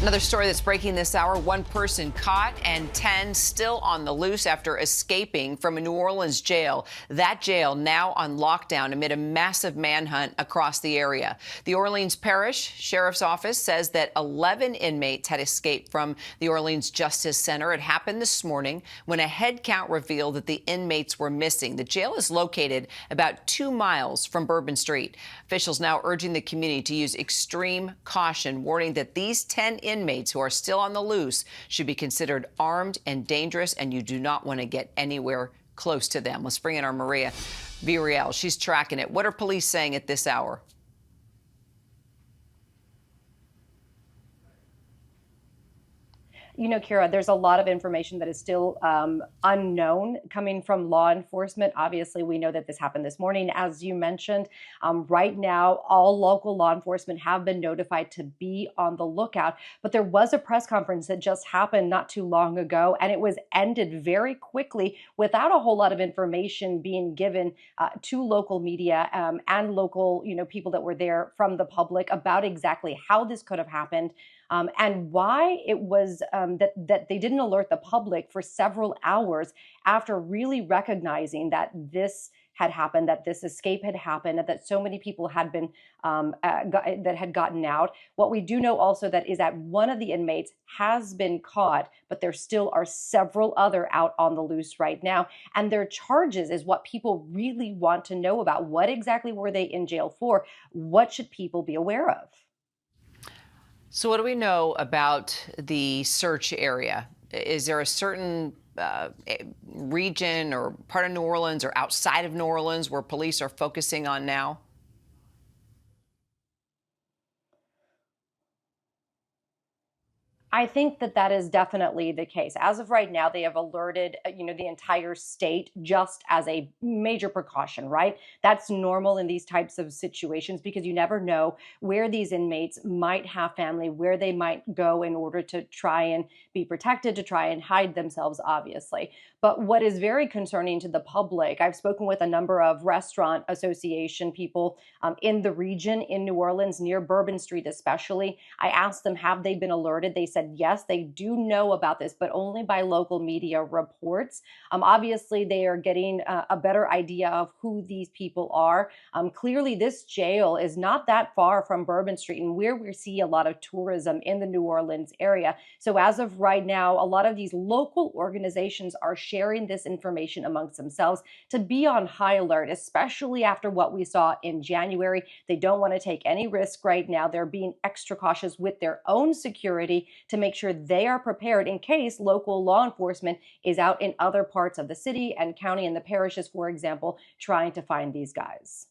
Another story that's breaking this hour, one person caught and 10 still on the loose after escaping from a New Orleans jail. That jail now on lockdown amid a massive manhunt across the area. The Orleans Parish Sheriff's Office says that 11 inmates had escaped from the Orleans Justice Center. It happened this morning when a head count revealed that the inmates were missing. The jail is located about 2 miles from Bourbon Street. Officials now urging the community to use extreme caution, warning that these 10 inmates who are still on the loose should be considered armed and dangerous, and you do not want to get anywhere close to them. Let's bring in our Maria Villarreal. She's tracking it. What are police saying at this hour? You know, Kira, there's a lot of information that is still unknown coming from law enforcement. Obviously, we know that this happened this morning, as you mentioned. Right now, all local law enforcement have been notified to be on the lookout. But there was a press conference that just happened not too long ago, and it was ended very quickly without a whole lot of information being given to local media and local, people that were there from the public about exactly how this could have happened. And why it was that they didn't alert the public for several hours after really recognizing that this had happened, that this escape had happened, and that so many people had been that had gotten out. What we do know also that is that one of the inmates has been caught, but there still are several other out on the loose right now. And their charges is what people really want to know about. What exactly were they in jail for? What should people be aware of? So what do we know about the search area? Is there a certain region or part of New Orleans or outside of New Orleans where police are focusing on now? I think that that is definitely the case. As of right now, they have alerted, the entire state just as a major precaution, right? That's normal in these types of situations because you never know where these inmates might have family, where they might go in order to try and be protected, to try and hide themselves, obviously. But what is very concerning to the public, I've spoken with a number of restaurant association people in the region in New Orleans, near Bourbon Street especially. I asked them, have they been alerted? They said, yes, they do know about this, but only by local media reports. Obviously, they are getting a better idea of who these people are. Clearly, this jail is not that far from Bourbon Street and where we see a lot of tourism in the New Orleans area. So as of right now, a lot of these local organizations are sharing this information amongst themselves to be on high alert, especially after what we saw in January. They don't want to take any risk right now. They're being extra cautious with their own security to make sure they are prepared in case local law enforcement is out in other parts of the city and county and the parishes, for example, trying to find these guys.